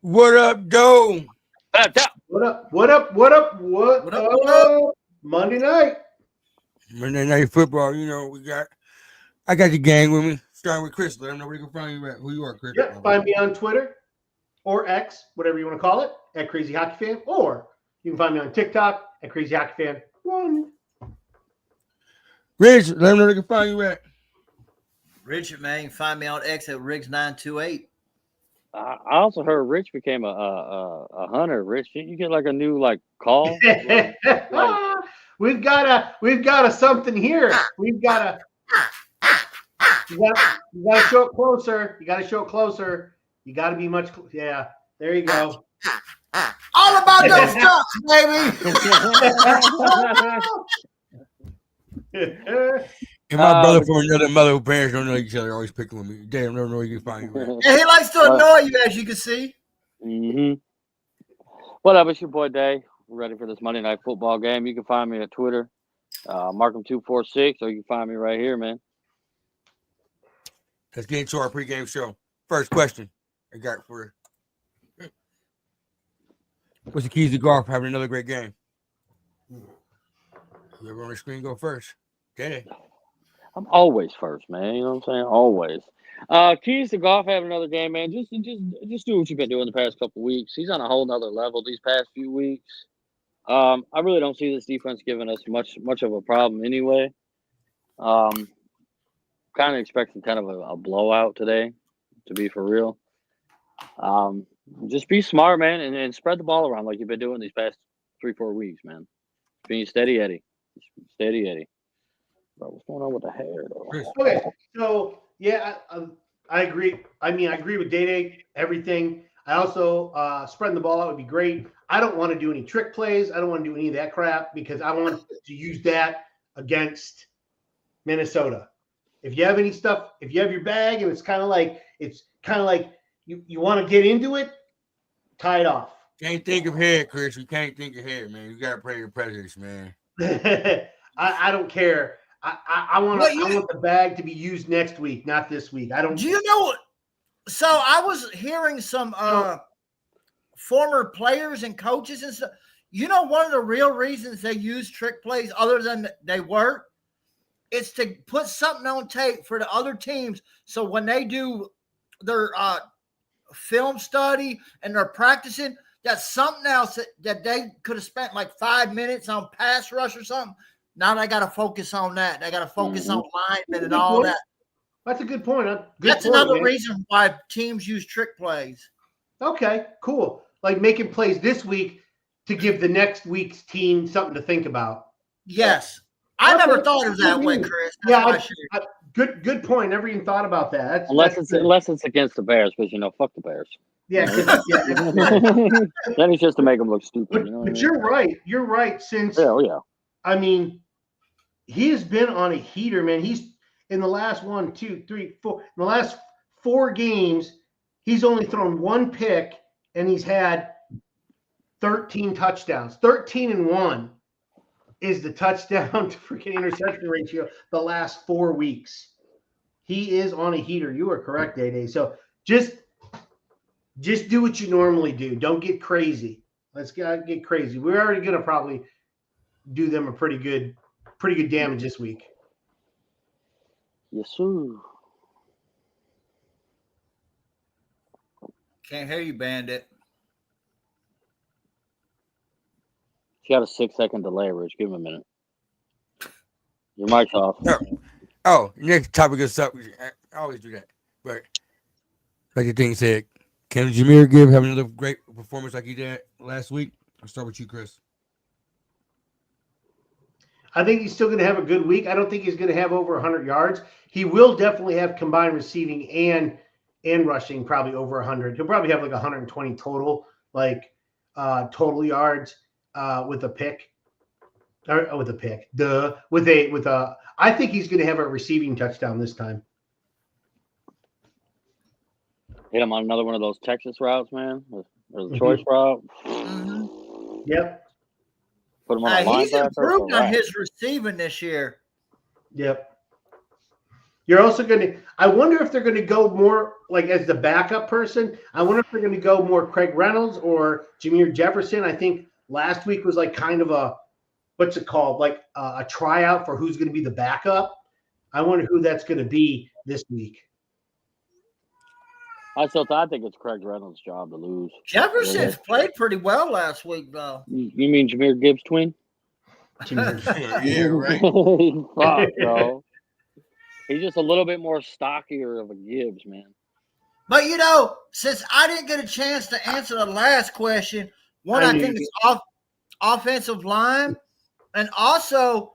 What up, Doe? What up? What up? What up? What up? What up? Monday night. Monday Night Football. You know, I got the gang with me. Starting with Chris. Let them know where you can find you at. Who you are, Chris? Yep. Find me on Twitter or X, whatever you want to call it, at Crazy Hockey Fan, or you can find me on TikTok at Crazy Hockey Fan 1. Rich, let them know where they can find you at. Richard, man, you can find me on X at Riggs928. I also heard Rich became a hunter. Rich, didn't you get like a new call? We've got a something here. You got to show it closer. You got to show it closer. You got to be much. Yeah, there you go. All about those ducks, baby. And my brother from another mother who parents don't know each other always picking with me. Damn, never know where you can find you at. And he likes to annoy you, as you can see. Mm-hmm. What up? It's your boy Day. We're ready for this Monday Night Football game. You can find me on Twitter, Markham246, or you can find me right here, man. Let's get into our pregame show. First question I got for you. What's the keys to golf for having another great game? Whoever on the screen go first. Okay. I'm always first, man. You know what I'm saying? Always. Keys to golf having another game, man. Just do what you've been doing the past couple weeks. He's on a whole nother level these past few weeks. I really don't see this defense giving us much of a problem anyway. Kind of expecting kind of a blowout today, to be for real. Just be smart, man, and spread the ball around like you've been doing these past 3-4 weeks, man. Being steady Eddie. Steady Eddie. Bro, what's going on with the hair, though? Okay, so yeah, I agree. I mean, I agree with Day everything. I also spreading the ball out would be great. I don't want to do any trick plays. I don't want to do any of that crap because I want to use that against Minnesota. If you have any stuff, if you have your bag and it's kind of like you want to get into it, tie it off. Can't think of hair, Chris. You can't think of hair, man. You gotta pray your prejudice, man. I don't care. I want the bag to be used next week, not this week. I don't. Do you know? So I was hearing some former players and coaches and stuff. You know, one of the real reasons they use trick plays, other than they work, is to put something on tape for the other teams. So when they do their film study and they're practicing, that's something else that they could have spent like 5 minutes on pass rush or something. Now they got to focus on that. They got to focus on linemen and all that. That's a good point. That's another reason why teams use trick plays. Okay, cool. Like making plays this week to give the next week's team something to think about. Yes. I never thought of that way, Chris. Good point. Never even thought about that. Unless it's against the Bears, because fuck the Bears. Yeah. Then it's just to make them look stupid. But you're right. You're right. Since I mean, he has been on a heater, man. He's in the last 1, 2, 3, 4. In the last 4 games, he's only thrown 1 pick, and he's had 13 touchdowns. 13-1 is the touchdown to freaking interception ratio the last 4 weeks. He is on a heater. You are correct, Day. So just do what you normally do. Don't get crazy. Let's get crazy. We're already gonna probably do them a pretty good damage this week. Yes, sir. Can't hear you, Bandit. You got a 6-second delay, Rich. Give him a minute. Your mic's off. Oh, next topic is something. I always do that. But like the thing said, can Jameer have another great performance like he did last week? I'll start with you, Chris. I think he's still going to have a good week. I don't think he's going to have over 100 yards. He will definitely have combined receiving and rushing, probably over 100. He'll probably have like 120 total, total yards with a pick. Or with a pick. I think he's going to have a receiving touchdown this time. Hit him on another one of those Texas routes, man. Or the choice route. Mm-hmm. Yep. Put him on a he's improved on his receiving this year. Yep. You're also going to. I wonder if they're going to go more like as the backup person. I wonder if they're going to go more Craig Reynolds or Jameer Jefferson. I think last week was like kind of a what's it called, like a tryout for who's going to be the backup. I wonder who that's going to be this week. I think it's Craig Reynolds' job to lose. Jefferson's played pretty well last week, though. You mean Jameer Gibbs twin? Yeah, right. Fuck, bro. He's just a little bit more stockier of a Gibbs, man. But, since I didn't get a chance to answer the last question, I think it's offensive line. And also,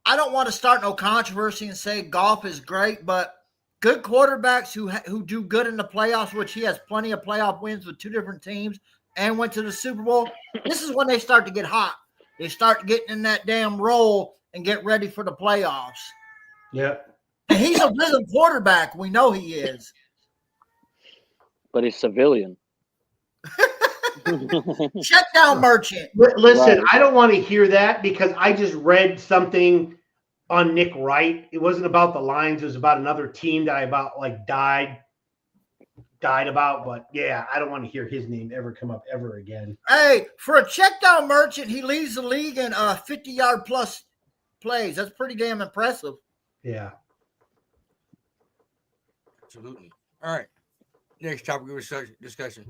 I don't want to start no controversy and say Goff is great, but good quarterbacks who do good in the playoffs, which he has plenty of playoff wins with 2 different teams and went to the Super Bowl, this is when they start to get hot. They start getting in that damn role and get ready for the playoffs. Yeah. And he's a rhythm quarterback. We know he is. But he's civilian. Check down merchant. Listen, right. I don't want to hear that because I just read something on Nick Wright. It wasn't about the Lions. It was about another team that I about like died about. But yeah, I don't want to hear his name ever come up ever again. Hey, for a check down merchant, he leads the league in 50-yard plus plays. That's pretty damn impressive. Yeah. Absolutely. All right. Next topic of discussion.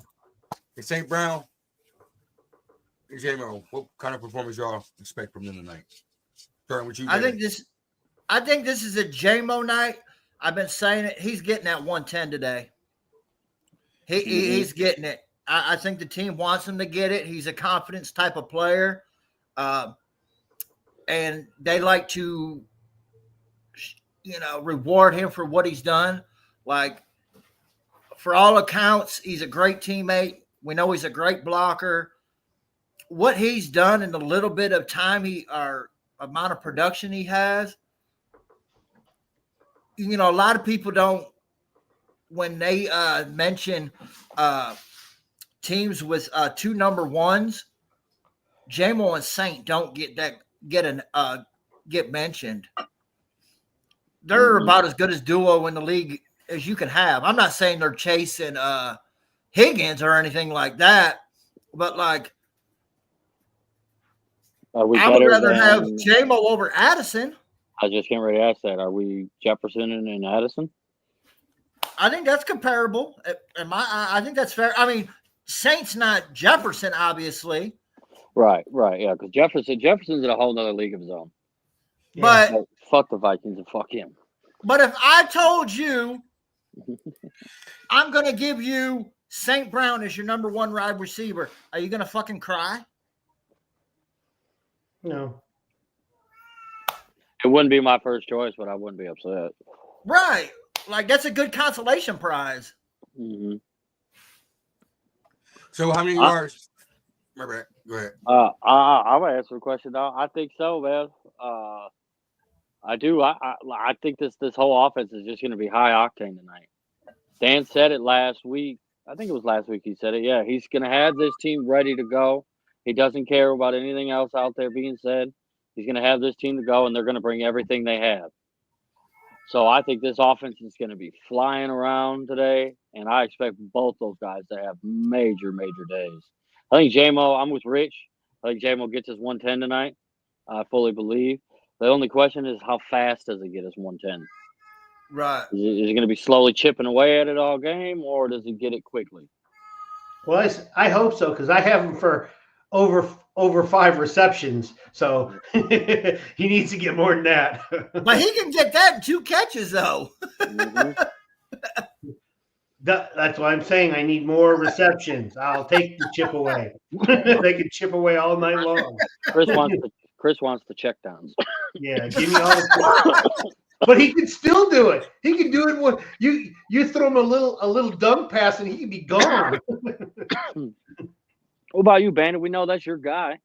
St. Brown and J-Mo, what kind of performance y'all expect from them tonight? Starting with you. I think this is a J-Mo night. I've been saying it. He's getting that 110 today. He's getting it. I think the team wants him to get it. He's a confidence type of player. And they like to, reward him for what he's done. Like, for all accounts, he's a great teammate. We know he's a great blocker. What he's done in the little bit of time or amount of production he has, a lot of people don't, when they mention teams with 2 number ones, J-Mo and Saint don't get mentioned. They're about as good as duo in the league as you can have. I'm not saying they're chasing Higgins or anything like that, but like I would rather have J-Mo over Addison. I just can't really ask that. Are we Jefferson and Addison? I think that's comparable. I think that's fair. I mean, Saint's not Jefferson, obviously. Right, yeah, because Jefferson's in a whole nother league of his own. But fuck the Vikings and fuck him. But if I told you I'm going to give you St. Brown as your number 1 wide receiver, are you going to fucking cry? No. It wouldn't be my first choice, but I wouldn't be upset. Right. Like, that's a good consolation prize. Mm-hmm. So how many yards? My bad. Go ahead. I'm going to answer the question now. I think so, man. I do. I think this whole offense is just going to be high octane tonight. Dan said it last week. I think it was last week he said it. Yeah, he's going to have this team ready to go. He doesn't care about anything else out there being said. He's going to have this team to go, and they're going to bring everything they have. So I think this offense is going to be flying around today, and I expect both those guys to have major, major days. I think J-Mo, I'm with Rich. I think J-Mo gets his 110 tonight. I fully believe. The only question is how fast does he get his 110? Right. Is he going to be slowly chipping away at it all game, or does he get it quickly? Well, I hope so because I have him for over 5 receptions. So he needs to get more than that. But he can get that in 2 catches, though. Mm-hmm. That's why I'm saying I need more receptions. I'll take the chip away. They can chip away all night long. Chris wants the check downs. Yeah, give me all the but he can still do it. He can do it when you throw him a little dunk pass and he can be gone. What about you, Bandit? We know that's your guy.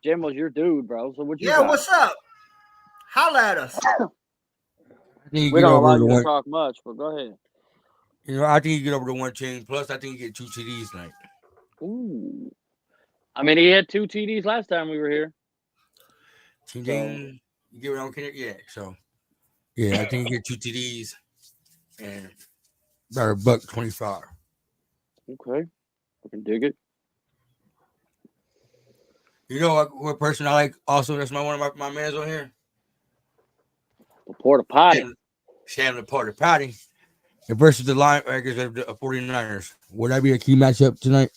J-Mo's your dude, bro. So what you got? What's up? Holla at us. We don't allow you to talk much, but go ahead. I think you get over the 110. Plus, I think you get 2 TDs tonight. Ooh. I mean, he had 2 TDs last time we were here. You get what I'm saying? Yeah, so. Yeah, I think he get 2 TDs and about $125. Okay, I can dig it. You know what person I like also? That's one of my mans on here. The porta potty. Sam the porta potty. Versus the linebackers of the 49ers. Would that be a key matchup tonight?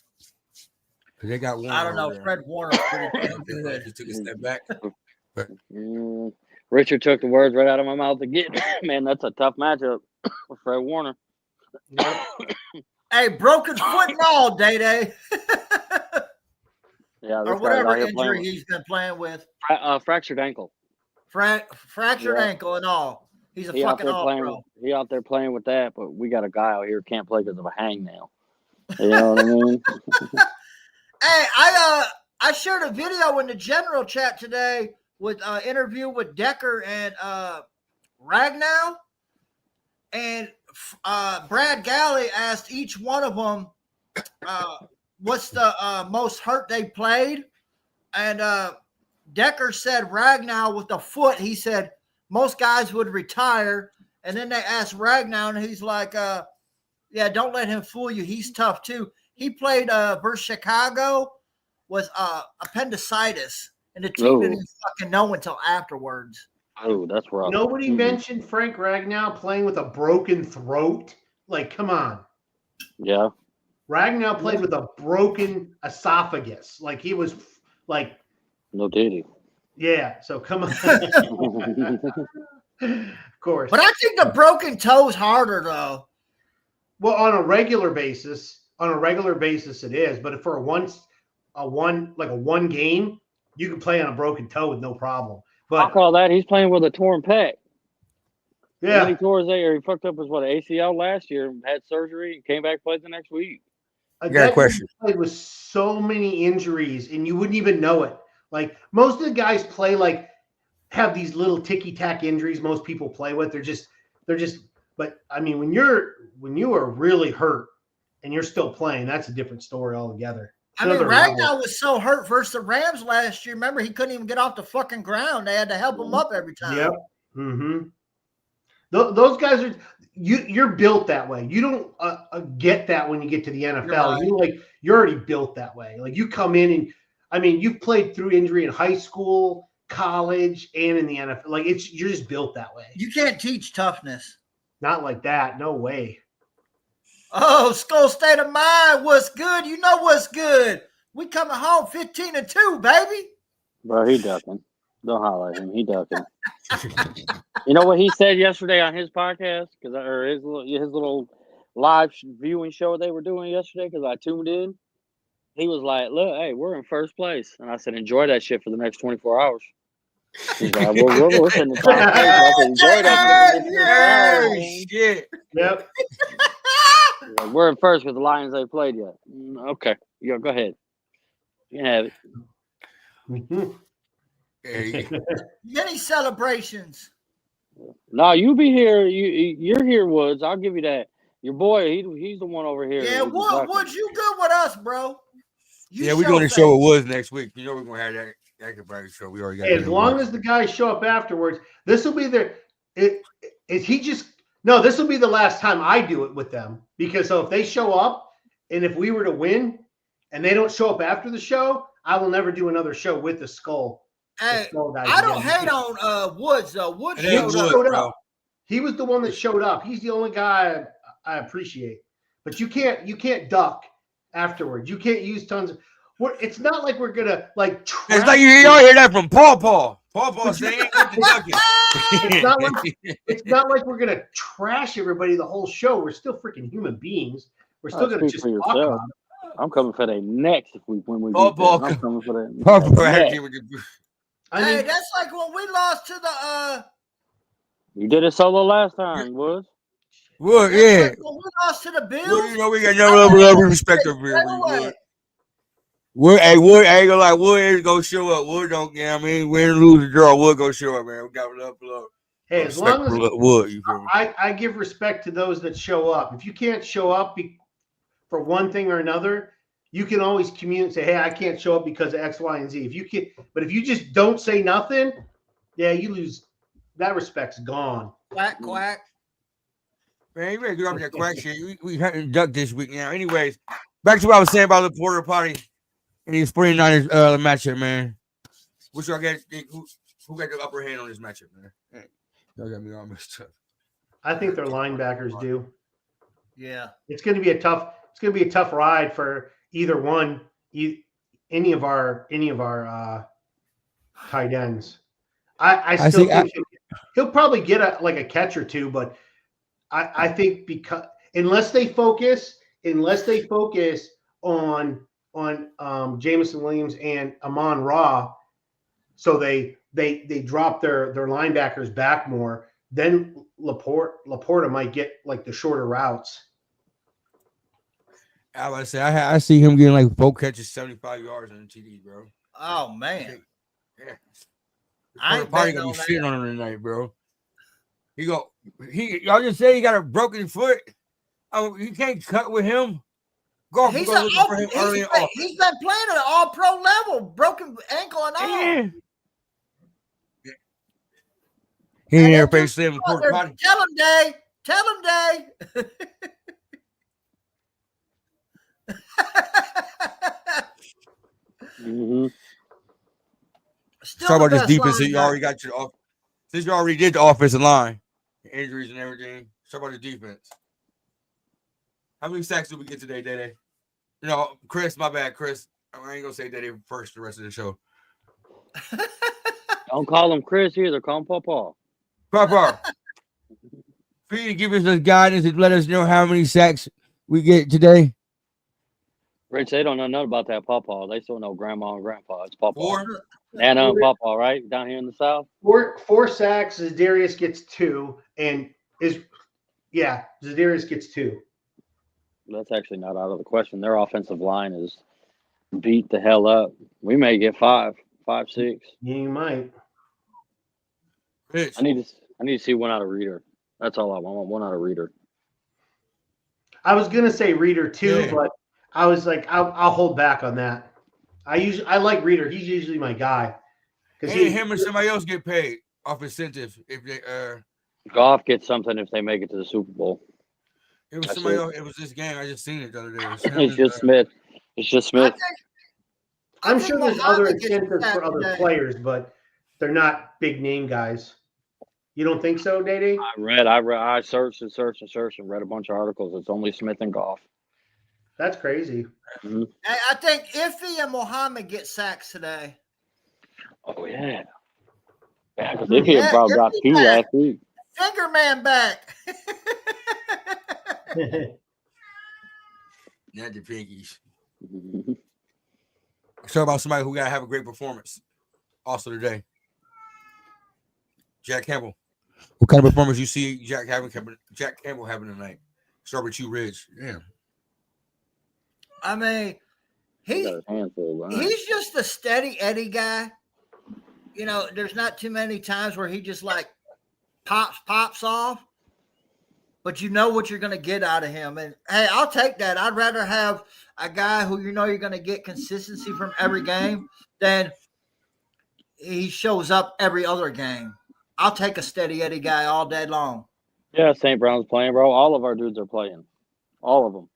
Because they got one. I don't know. Fred Warner's pretty damn good. He took a step back. But Richard took the words right out of my mouth again. Man, that's a tough matchup for Fred Warner. Hey, broken foot and all, Day. Yeah, or whatever injury he's been playing with. Fractured ankle. Fractured ankle and all. He's a fucking all-pro. He out there playing with that, but we got a guy out here who can't play because of a hangnail. You know what I mean? Hey, I shared a video in the general chat today with interview with Decker and Ragnow, and Brad Galley asked each one of them what's the most hurt they played, and Decker said Ragnow with the foot. He said most guys would retire, and then they asked Ragnow, and he's like, "Yeah, don't let him fool you. He's tough too." He played versus Chicago with appendicitis, and the team didn't fucking know until afterwards. Oh, that's rough. Nobody mentioned Frank Ragnow playing with a broken throat. Like, come on. Yeah. Ragnow played with a broken esophagus. Like, he was like. No diddy. Yeah, so come on. Of course. But I think the broken toe's harder, though. Well, on a regular basis it is. But for a one game, you can play on a broken toe with no problem. But I'll call that. He's playing with a torn pec. Yeah, he tore his he fucked up his ACL last year, had surgery, and came back, played the next week. I got a question. Played with so many injuries, and you wouldn't even know it. Like most of the guys play have these little ticky-tack injuries most people play with. They're just. But I mean, when you are really hurt and you're still playing, that's a different story altogether. I mean, Ragnow was so hurt versus the Rams last year. Remember, he couldn't even get off the fucking ground. They had to help him up every time. Yep. Mm-hmm. Those guys are you're built that way. You don't get that when you get to the NFL. You're already built that way. Like you come in and I mean, you've played through injury in high school, college, and in the NFL. Like you're just built that way. You can't teach toughness. Not like that. No way. Oh, Skull State of Mind. What's good? You know what's good. We coming home 15-2, baby. Bro, he ducking. Don't holler at him. He ducking. You know what he said yesterday on his podcast? Or his little live viewing show they were doing yesterday, because I tuned in. He was like, look, hey, we're in first place. And I said, enjoy that shit for the next 24 hours. He's like, we're in the top place. I said, enjoy that for the next 24 hours. Shit. Yep. Like, we're in first because the Lions ain't played yet. Okay. Go ahead. You can have it. Mm-hmm. Many celebrations. No, you be here. You're here, Woods. I'll give you that. Your boy, he's the one over here. Yeah, Woods, you good with us, bro. We're going to show it Woods next week. You know we're going to have that. Show. We already got as long as the guys show up afterwards, this will be this will be the last time I do it with them, because if they show up and if we were to win and they don't show up after the show, I will never do another show with the Skull. Hey, I don't hate on Woods though. Woods showed up. He was the one that showed up. He's the only guy I appreciate. But you can't duck afterwards. You can't use tons of. It's not like we're gonna trash. It's like you all hear that from Paul saying it's not like we're gonna trash everybody the whole show. We're still freaking human beings. We're still gonna just talk about it. I'm coming for that next when we Paul, I'm coming for that. Hey, that's like when we lost to the You did it solo last time, Woods. Wood, yeah. Like when we lost to the Bills. Wood, you know we got no love respect over here. Wood, I ain't gonna lie. Wood is gonna show up. Wood don't, win, lose, or draw. Wood gonna show up, man. We got love. Hey, as long as Wood, you feel me? I give respect to those that show up. If you can't show up for one thing or another, you can always communicate and say, hey, I can't show up because of X, Y, and Z. But if you just don't say nothing, yeah, you lose. That respect's gone. Quack, quack. Man, you better get off that quack shit. We hunting duck this week now. Anyways, back to what I was saying about the Porter Party and these 49ers matchup, man. Which y'all got? Who got the upper hand on this matchup, man? Y'all got me all messed up. I think their linebackers do. Yeah. It's going to be a tough ride for either one, any of our tight ends. I still think he'll probably get a catch or two, but I think because unless they focus on Jameson Williams and Amon-Ra, so they drop their linebackers back more, then Laporta might get like the shorter routes. I was say I see him getting like 4 catches, 75 yards on the TD, bro. Oh man. Yeah. I ain't probably betting gonna on be that. shitting on him tonight, bro. Y'all just say he got a broken foot. Oh, you can't cut with him. Golf, He's go looking for him early been on. playing at an all-pro level, broken ankle and all. Yeah. He ain't never faced him in Porter Potty. Tell him, Day. Tell him, Day. Mm-hmm. Talk about this defense. You already got your since you already did the offensive line, injuries and everything. Talk about the defense. How many sacks did we get today, Day? No, Chris, my bad, Chris. I ain't gonna say Day first the rest of the show. Don't call him Chris either. Call him Papa. Papa, for you to give us the guidance and let us know how many sacks we get today. Rich, they don't know nothing about that Papa. They still know Grandma and Grandpa. It's Papa. 4? Nana and Papa, right? Down here in the South. 4 sacks. Zadarius gets 2, and Zadarius gets 2. That's actually not out of the question. Their offensive line is beat the hell up. We may get 5, 6. Yeah, you might. I need to see one out of Reader. That's all I want. One out of Reader. I was gonna say Reader too, but I was like, I'll hold back on that. I like Reader. He's usually my guy. Him and somebody else get paid off incentive if they Goff gets something if they make it to the Super Bowl. It was somebody else. It was this game. I just seen it the other day. It's just Smith. It's just Smith. I'm sure there's other incentives for other players, but they're not big name guys. You don't think so, Day? I searched and read a bunch of articles. It's only Smith and Goff. That's crazy. Mm-hmm. I think Iffy and Muhammad get sacks today. Oh yeah. Yeah, because Iffy probably got 2 last week. Finger man back. Not the pinkies. Talk about somebody who got to have a great performance also today. Jack Campbell. What kind of performance you see Jack Campbell having tonight? Start with you, Ridge. Yeah. I mean, he's just a steady Eddie guy. You know, there's not too many times where he just like pops off, but you know what you're going to get out of him. And hey, I'll take that. I'd rather have a guy who you know you're going to get consistency from every game than he shows up every other game. I'll take a steady Eddie guy all day long. Yeah, St. Brown's playing, bro. All of our dudes are playing. All of them.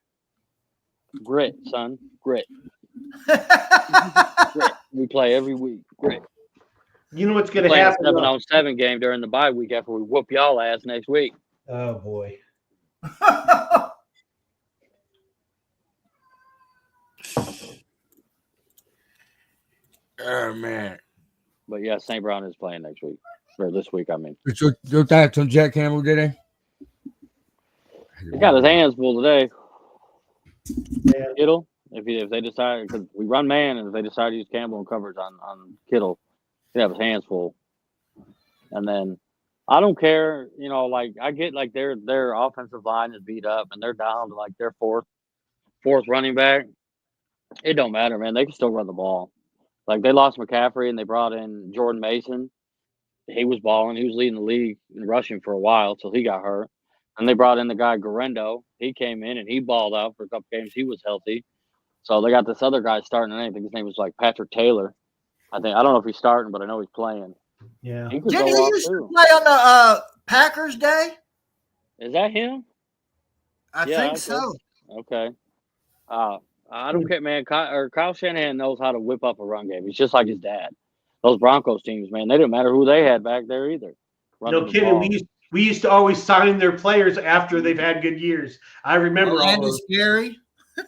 Grit, son. Grit. Grit. We play every week. Grit. You know what's going to happen? 7-on-7 game during the bye week after we whoop y'all ass next week. Oh, boy. Oh, man. But, yeah, St. Brown is playing next week. Or this week, I mean. But your thoughts on Jack Campbell today? He got his hands full today. Yeah. Kittle, if they decide, because we run man, and if they decide to use Campbell and coverage on Kittle, he'd have his hands full. And then I don't care, you know, like I get like their offensive line is beat up and they're down to like their fourth running back. It don't matter, man. They can still run the ball. Like they lost McCaffrey and they brought in Jordan Mason. He was balling. He was leading the league in rushing for a while till he got hurt. And they brought in the guy Garendo. He came in and he balled out for a couple games. He was healthy. So they got this other guy starting. I think his name was like Patrick Taylor. I don't know if he's starting, but I know he's playing. Yeah. Didn't he used to play on the Packers Day. Is that him? I think so. Okay. I don't care, man. Kyle Shanahan knows how to whip up a run game. He's just like his dad. Those Broncos teams, man, they didn't matter who they had back there either. No kidding. We used to always sign their players after they've had good years. I remember all those. Gary.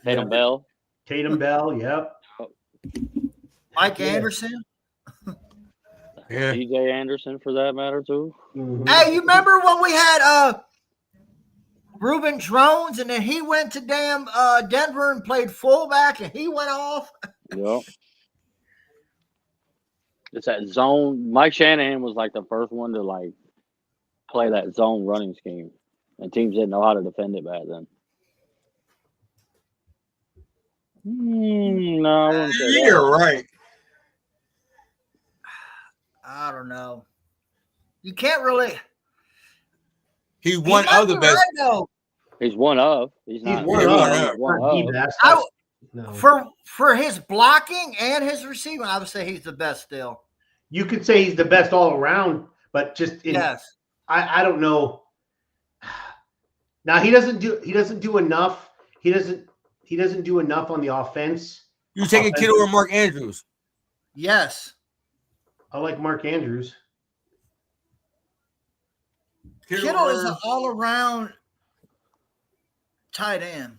Tatum Bell. Yep. Mike Anderson. Yeah. DJ Anderson, for that matter, too. Mm-hmm. Hey, you remember when we had Reuben Drones, and then he went to Denver and played fullback, and he went off? Yep. It's that zone. Mike Shanahan was like the first one to like play that zone running scheme, and teams didn't know how to defend it back then. No, I wouldn't say that. You're right. I don't know. You can't really. He's one of the best. Right, he's one of. He's not. He's one of. No. For his blocking and his receiving, I would say he's the best still. You could say he's the best all around, but just yes. I don't know. Now he doesn't do enough. He doesn't do enough on the offense. You taking Kittle or Mark Andrews? Yes. I like Mark Andrews. Kittle is an all-around tight end.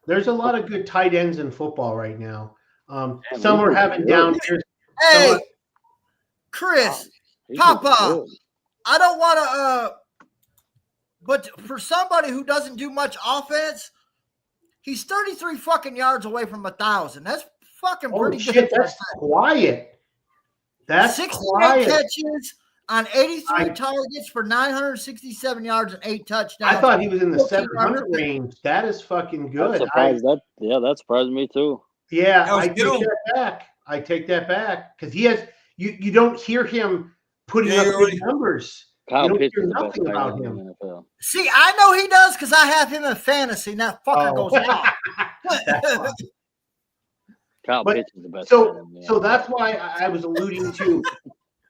There's a lot of good tight ends in football right now. Some are having down years. Hey, Chris, Papa, I don't want to but for somebody who doesn't do much offense, he's 33 fucking yards away from 1,000. That's fucking pretty good. That's quiet. That's 68 quiet. catches on 83 targets for 967 yards and 8 touchdowns. I thought he was in the 700 range. That is fucking good. That surprised me too. Yeah, I take that back because he has. You don't hear him putting up big numbers. Kyle you don't Pitts hear is the nothing best about in him. the NFL. See, I know he does because I have him in fantasy. And that fucker goes off. Kyle Pitts is the best. So that's why I was alluding to.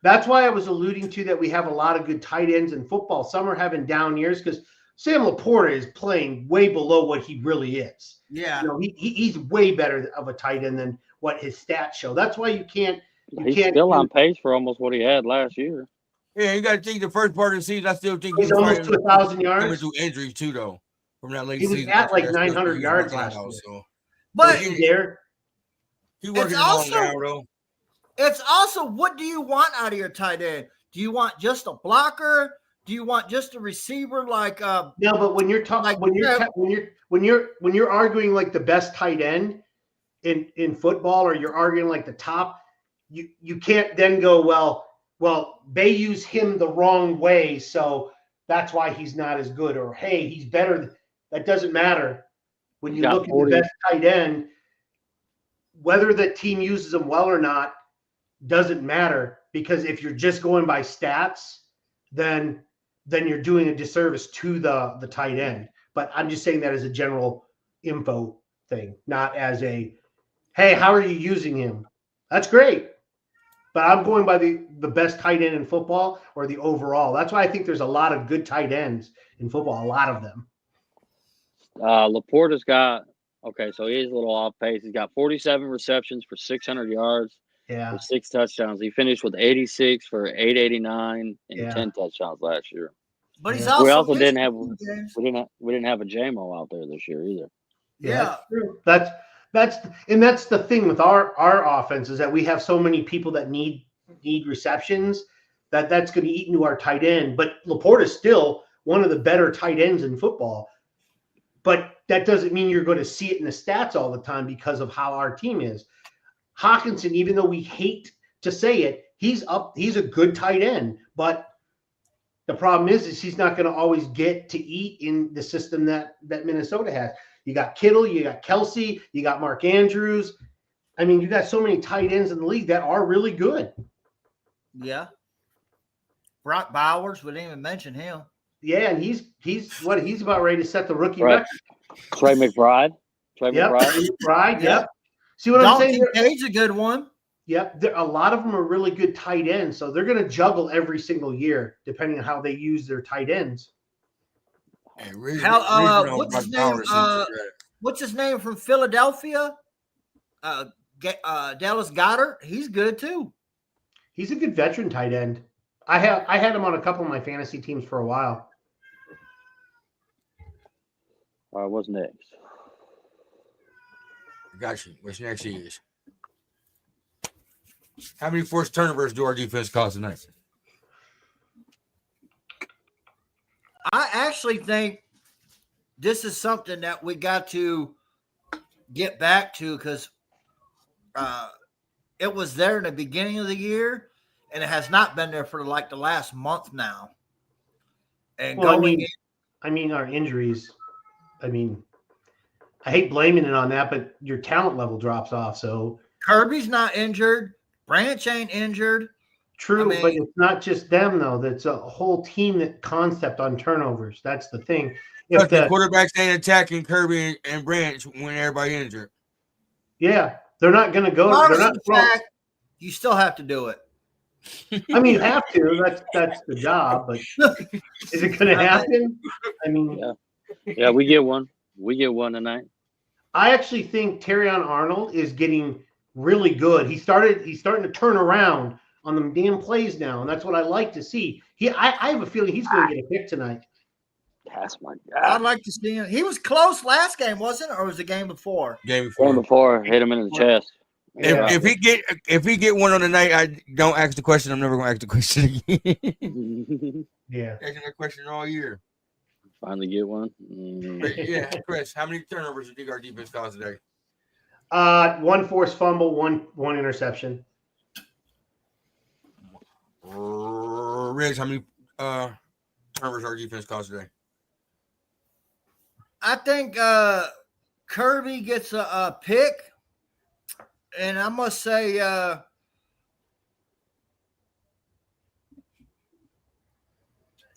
That's why I was alluding to that we have a lot of good tight ends in football. Some are having down years because Sam Laporta is playing way below what he really is. Yeah, he's way better of a tight end than what his stats show. That's why you can't. He's still on pace for almost what he had last year. Yeah, you got to think the first part of the season. I still think he's almost to 1,000 yards. Coming through injuries too, though, from that late season. He was at like 900 yards last year. So. But he's working long now, though. It's also, what do you want out of your tight end? Do you want just a blocker? Do you want just a receiver like No, but when you're talking when you're arguing like the best tight end in football, or you're arguing like the top, you can't then go, well, they use him the wrong way, so that's why he's not as good, or hey, he's better. That doesn't matter. When you look at the best tight end, whether the team uses him well or not doesn't matter, because if you're just going by stats, then you're doing a disservice to the tight end. But I'm just saying that as a general info thing, not as a, hey, how are you using him? That's great. But I'm going by the best tight end in football, or the overall. That's why I think there's a lot of good tight ends in football, a lot of them. Laporta's got, so he's a little off pace. He's got 47 receptions for 600 yards. Yeah. For 6 touchdowns. He finished with 86 for 889 and 10 touchdowns last year. But he's we also didn't have a JMO out there this year either. Yeah. That's the thing with our offense, is that we have so many people that need receptions that's going to eat into our tight end. But Laporta is still one of the better tight ends in football. But that doesn't mean you're going to see it in the stats all the time because of how our team is. Hawkinson, even though we hate to say it, he's a good tight end, but the problem is he's not going to always get to eat in the system that Minnesota has. You got Kittle, you got Kelsey, you got Mark Andrews. I mean, you got so many tight ends in the league that are really good. Yeah. Brock Bowers, we didn't even mention him. Yeah, and he's about ready to set the rookie record. Trey McBride. McBride, yep. See what I'm saying? He's a good one. Yep, a lot of them are really good tight ends, so they're going to juggle every single year, depending on how they use their tight ends. Hey, what's his name from Philadelphia? Dallas Goedert. He's good too. He's a good veteran tight end. I had him on a couple of my fantasy teams for a while. All right, what's next? I got you. What's next is how many forced turnovers do our defense cause tonight? I actually think this is something that we got to get back to because it was there in the beginning of the year, and it has not been there for like the last month now. And well, I mean, our injuries. I mean, I hate blaming it on that, but your talent level drops off. So Kirby's not injured. Branch ain't injured. True, but it's not just them though. That's a whole team that concept on turnovers. That's the thing. If the quarterbacks ain't attacking Kirby and Branch when everybody injured. Yeah, they're not going to go. They're not. You still have to do it. I mean, you have to. That's the job. But is it going to happen? I mean, yeah, we get one. We get one tonight. I actually think Terrion Arnold is getting really good. He's starting to turn around on the damn plays now, and that's what I like to see. I have a feeling he's going to get a pick tonight. That's my God. I'd like to see him. He was close last game, wasn't it? Or was the game before? Game before, hit him in the chest. If he get one on the night, I don't ask the question. I'm never going to ask the question again. Yeah, asking that question all year. Finally get one. Yeah, Chris, how many turnovers do you think our defense caused today? 1 forced fumble, one interception. Riggs, how many turnovers our defense caused today? I think Kirby gets a pick, and I must say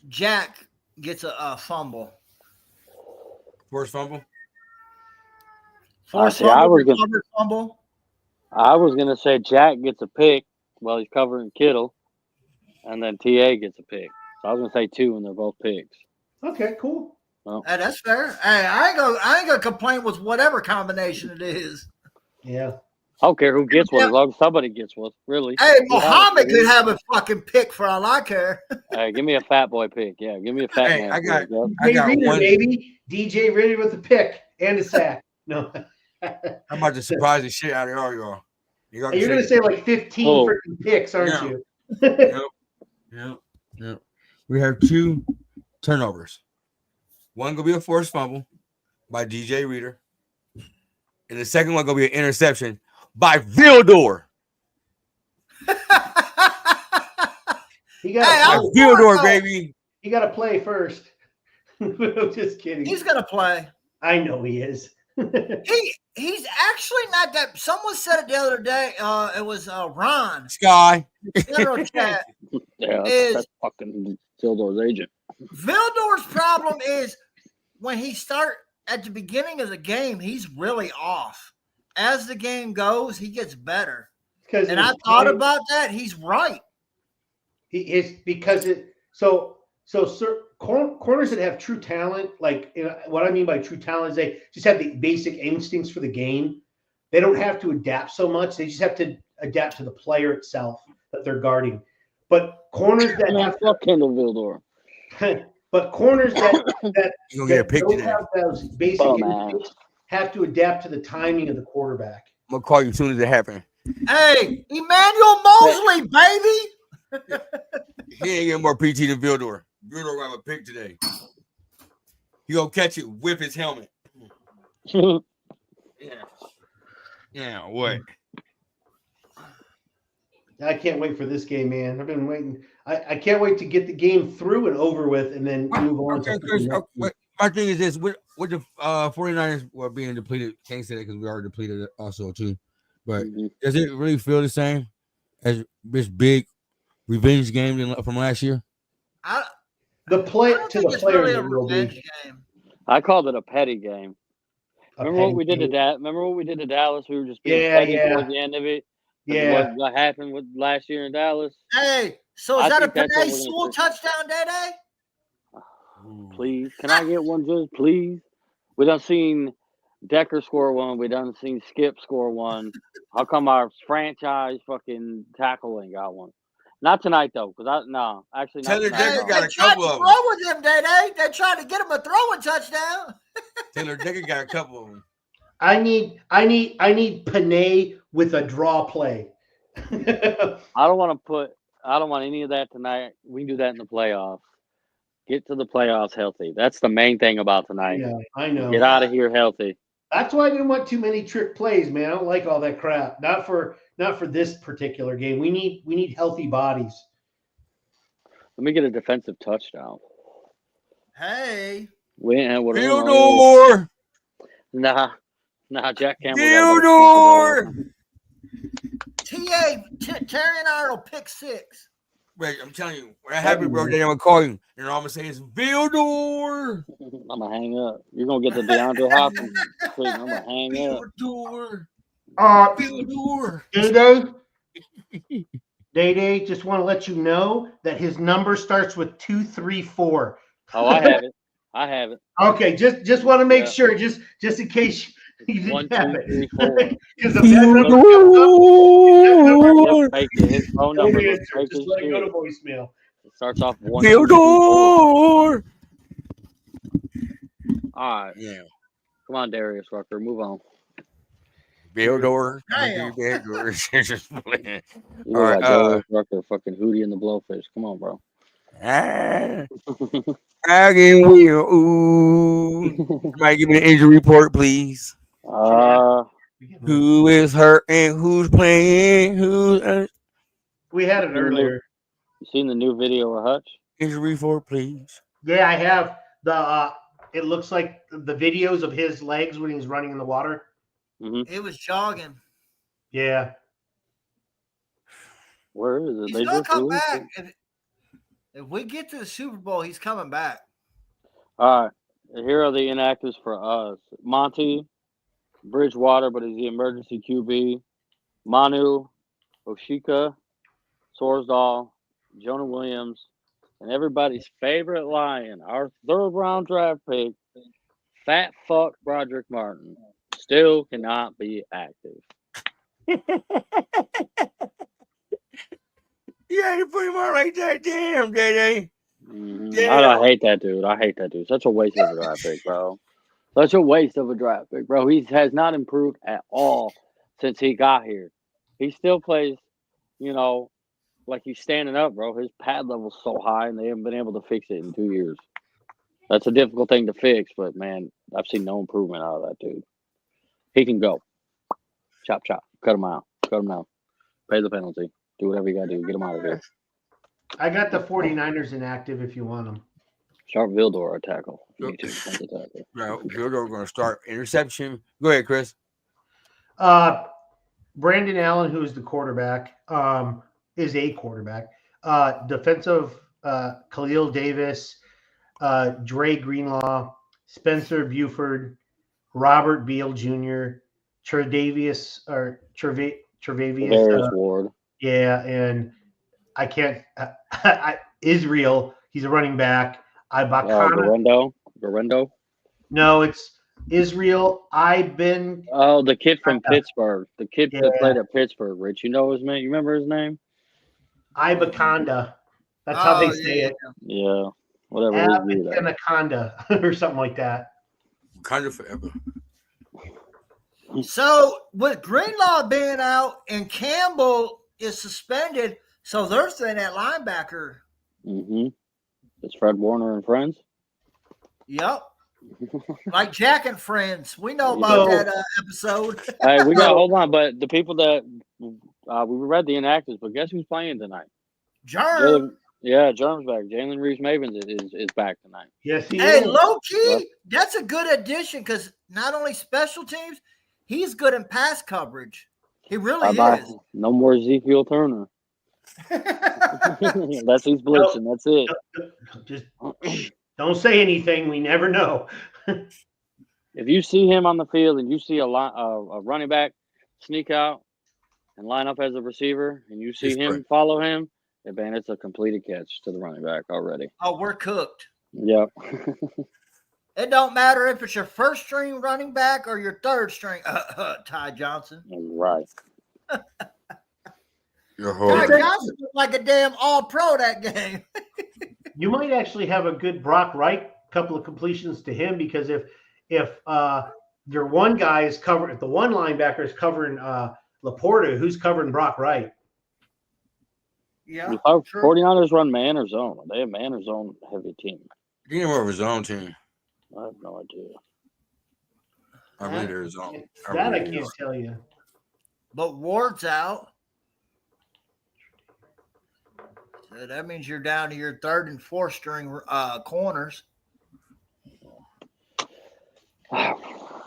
Jack gets a fumble. Forced fumble? Fumble. I was going to say Jack gets a pick while he's covering Kittle, and then TA gets a pick. So I was going to say 2, and they're both picks. Okay, cool. Well, hey, that's fair. Hey, I ain't gonna complain with whatever combination it is. Yeah. I don't care who gets one, as long as somebody gets one. Really. Hey, Muhammad could have a fucking pick for all I care. Hey, give me a fat boy pick. Yeah, give me a fat man. I got Reader, one. baby. DJ Reader with a pick and a sack. No. I'm about to surprise the shit out of all y'all. You're going to say like 15 freaking picks, aren't you? Yep. We have 2 turnovers. One going to be a forced fumble by DJ Reader. And the second one going to be an interception by Vildor. Vildor, baby. He got to play first. I'm just kidding. He's going to play. I know he is. He's actually not that. Someone said it the other day. It was Ron Sky. Chat. Yeah, that's fucking Vildor's agent. Vildor's problem is when he start at the beginning of the game, he's really off. As the game goes, he gets better. And I thought about that. He's right. He is because it corners that have true talent, like what I mean by true talent is they just have the basic instincts for the game. They don't have to adapt so much. They just have to adapt to the player itself that they're guarding. But corners that have Kendall Vildor. But corners that don't have those basic instincts have to adapt to the timing of the quarterback. I'm gonna call you as soon as it happens. Hey, Emmanuel Mosley, baby. He ain't getting more PT than Vildor. Vildor will have a pick today. He gonna catch it with his helmet. Yeah, what? I can't wait for this game, man. I've been waiting. I can't wait to get the game through and over with and then move on. My thing is this: with the 49ers being depleted, can't say that because we are depleted also too. But does it really feel the same as this big revenge game from last year? The players really are real big. I called it a petty game. Remember what we did to Dallas? We were just being petty towards the end of it. Yeah. What happened with last year in Dallas? Hey, so is that a Panay Sewell touchdown, Day? Please. Can I get one, just please? We done seen Decker score one. We done seen Skip score one. How come our franchise fucking tackle ain't got one? Not tonight, though, because actually not Taylor tonight. Decker got a couple of them. Throw with him, Day. They tried to get him a throwing touchdown. Taylor Decker got a couple of them. I need Panay with a draw play. I don't want any of that tonight. We can do that in the playoffs. Get to the playoffs healthy. That's the main thing about tonight. I know. Get out of here healthy. That's why I didn't want too many trick plays, man. I don't like all that crap. Not for this particular game. We need healthy bodies. Let me get a defensive touchdown. Hey. Field door. Nah, Jack Campbell. Field door. Terrion Arnold pick 6. Wait, I'm telling you, when I have your birthday, I'm gonna call you, and all I'm gonna say is field door. I'm gonna hang up. You're gonna get the DeAndre Hopkins. I'm gonna hang up. Field door. Day, just want to let you know that his number starts with 234. Oh, I have it. Okay, just want to make sure, just in case you didn't 1, have 2, it. 3, 4. Because if that number comes up, His phone number. just let it go to voicemail. It starts off 1. Field door. All right. Yeah. Come on, Darius Rucker. Move on. Field door. Damn. You All look right, like Darius Rucker, fucking Hootie and the Blowfish. Come on, bro. Dragon wheel. Ooh. Somebody give me an injury report, please. Who is hurt and who's playing? We had it earlier. You seen the new video of Hutch? Injury report, please. Yeah, I have the. It looks like the videos of his legs when he's running in the water. Mm-hmm. It was jogging. Yeah. Where is it? He's gonna come back. If we get to the Super Bowl, he's coming back. All right. Here are the inactives for us. Monty Bridgewater, but he's the emergency QB. Manu, Oshika, Sorsdahl, Jonah Williams, and everybody's favorite Lion, our 3rd round draft pick, fat fuck Broderick Martin, still cannot be active. Yeah, you put him on like that. Damn, Day. Mm-hmm. I hate that dude. Such a waste of a draft pick, bro. Such a waste of a draft pick, bro. He has not improved at all since he got here. He still plays, like he's standing up, bro. His pad level's so high, and they haven't been able to fix it in 2 years. That's a difficult thing to fix, but, man, I've seen no improvement out of that dude. He can go. Chop. Cut him out. Pay the penalty. Do whatever you got to do. Get him out of here. I got the 49ers inactive if you want them. Sharp Vildor, a tackle. Now, Vildor going to start interception. Go ahead, Chris. Brandon Allen, who is the quarterback, is a quarterback. Defensive, Khalil Davis, Dre Greenlaw, Spencer Buford, Robert Beal Jr., Tre'Davious Ward. Yeah, and I can't. Israel, he's a running back. Garendo. No, it's Israel. The kid from Pittsburgh. The kid that played at Pittsburgh. Rich, you know his name? You remember his name? Ibaconda. That's how they say it. Yeah. Whatever. Anaconda or something like that. Kind of forever. So with Greenlaw being out and Campbell is suspended, so they're saying that linebacker. Mm-hmm. It's Fred Warner and friends. Yep. Like Jack and Friends. We know about that episode. Hey, we got hold on, but the people that we read the inactives, but guess who's playing tonight? Germ. Germ's back. Jalen Reeves-Mavens is back tonight. Yes, he is. Hey, low key, that's a good addition because not only special teams, he's good in pass coverage. He really is. No more Ezekiel Turner. That's who's blitzing. That's it. Just don't say anything. We never know. If you see him on the field and you see a running back sneak out, and line up as a receiver, and you see Just him right. follow him, and man, it's a completed catch to the running back already. Oh, we're cooked. Yep. It don't matter if it's your first string running back or your third string. Ty Johnson. Right. Ty Johnson was like a damn all-pro that game. You might actually have a good Brock Wright couple of completions to him, because if your one guy is covering, if the one linebacker is covering Laporta, who's covering Brock Wright? Yeah. 49ers run man or zone. They have man or zone heavy team. They're more of a zone team. I have no idea. I believe they're a zone. That I can't tell you. But Ward's out. So that means you're down to your third and fourth string corners.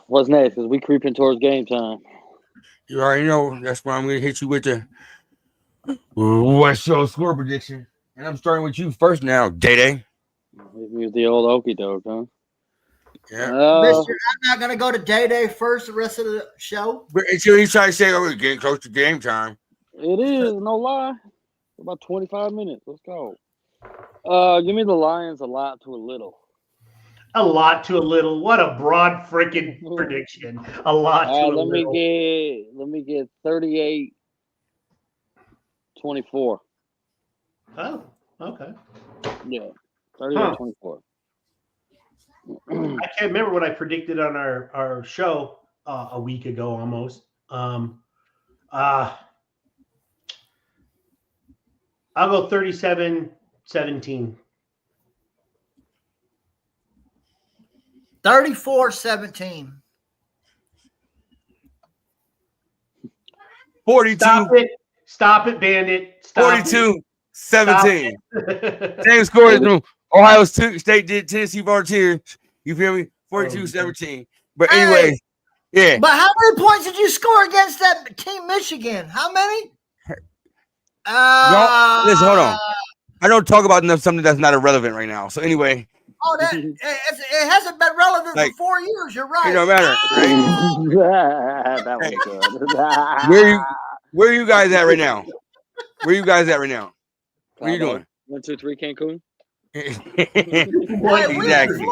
What's next? Because we creeping towards game time. You already know that's why I'm going to hit you with the West Show score prediction. And I'm starting with you first now, Day-Day. Use the old okey doke, huh? Yeah. Mister, I'm not going to go to Day-Day first the rest of the show. But until you try to say, oh, we're getting close to game time. It is, no lie. About 25 minutes. Let's go. Give me the Lions a lot to a little. A lot to a little. What a broad freaking prediction. A lot to a little. Let me get 38-24. Oh, okay. Yeah. 38-24. I can't remember what I predicted on our show a week ago almost. I'll go 37-17. 34-17. 42. Stop it, Bandit. Stop 42-17. Same score as Ohio State did Tennessee Volunteers. You feel me? 42-17. But anyway, yeah. But how many points did you score against that team, Michigan? How many? Listen, hold on. I don't talk about something that's not irrelevant right now. So anyway. Oh, it hasn't been relevant for 4 years. You're right. It don't matter. That was good. Where are you guys at right now? Where are you guys at right now? What are you doing? 1, 2, 3 Cancun. Exactly.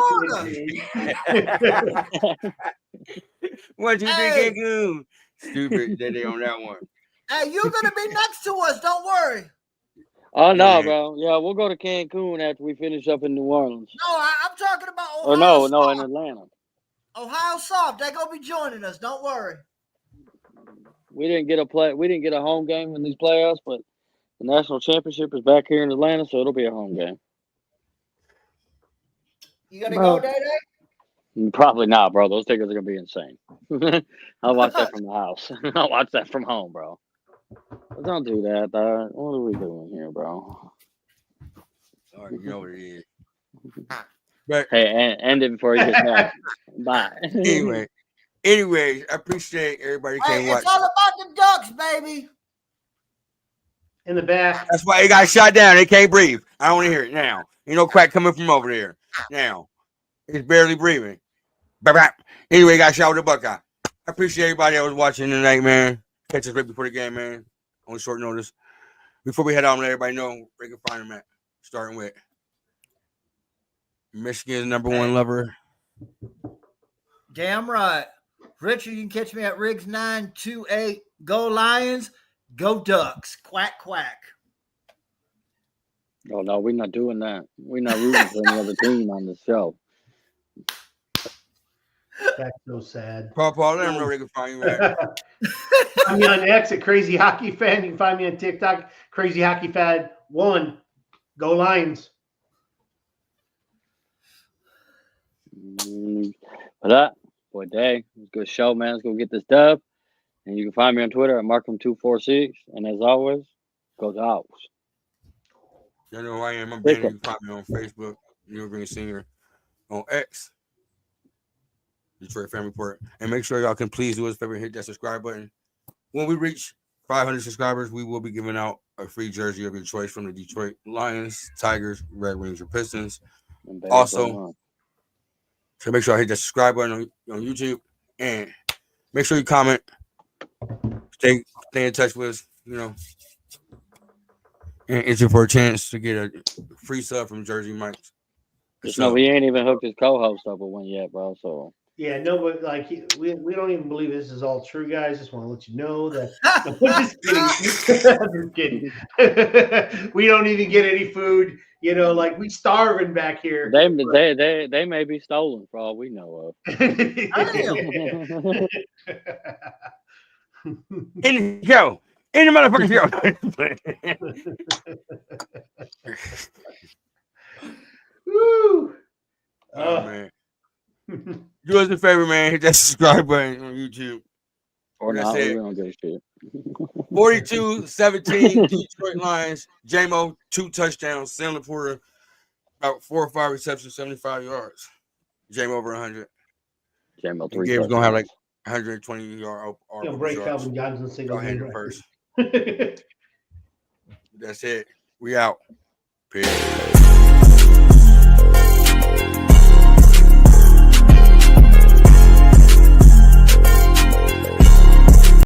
1, 2, 3 Cancun. Stupid that they on that one. Hey, you're gonna be next to us. Don't worry. Oh no, bro. Yeah, we'll go to Cancun after we finish up in New Orleans. No, I'm talking about Ohio. Or no, Soft. in Atlanta. Ohio Soft. They're gonna be joining us. Don't worry. We didn't get a home game in these playoffs, but the national championship is back here in Atlanta, so it'll be a home game. You gonna go, Day-Day? Probably not, bro. Those tickets are gonna be insane. I'll watch that from the house. I'll watch that from home, bro. But don't do that, dog. What are we doing here, bro? All right, you know what it is. But hey, end it before you get back. Bye. Anyways, I appreciate everybody came watch. It's all about the Ducks, baby. In the back. That's why they got shot down. They can't breathe. I don't want to hear it now. Ain't no crack coming from over there. Now, it's barely breathing. Anyway, got shot with a Buckeye. I appreciate everybody that was watching tonight, man. Catch us right before the game, man. On short notice. Before we head out, let everybody know where you can find them at. Starting with Michigan's #1 lover. Damn right. Richard, you can catch me at Riggs928. Go Lions, go Ducks. Quack, quack. Oh, no, we're not doing that. We're not rooting for any other team on the show. That's so sad. Paul, let them know where they can find you at. Find me on X at Crazy Hockey Fan. You can find me on TikTok, Crazy Hockey Fan 1. Go Lions. But that, boy, Day, it was a good show, man. Let's go get this dub. And you can find me on Twitter at Markham246. And as always, go Dogs. You know who I am. I'm Brandon. You can find me on Facebook, New Green Senior, on X, Detroit Family Report. And make sure y'all can please do us a favor and hit that subscribe button. When we reach 500 subscribers, we will be giving out a free jersey of your choice from the Detroit Lions, Tigers, Red Wings, or Pistons. Also, so make sure I hit that subscribe button on YouTube and make sure you comment Stay in touch with us, you know, and enter for a chance to get a free sub from Jersey Mike's. Just know he ain't even hooked his co-host up with one yet, bro. So yeah, no, but like we don't even believe this is all true, guys. Just want to let you know that. I'm just kidding. We don't even get any food. You know, like we starving back here. They may be stolen for all we know of. In the show. In the motherfucking show. Woo! Oh, man. Do us a favor, man. Hit that subscribe button on YouTube. Or not, we don't give a shit. 42-17 Detroit Lions. J-Mo, 2 touchdowns. Sam Laporta, about 4 or 5 receptions, 75 yards. J-Mo over 100. J-Mo 3 Game's going to have like 120 yards. He'll break Calvin Johnson single game first. That's it. We out. Peace.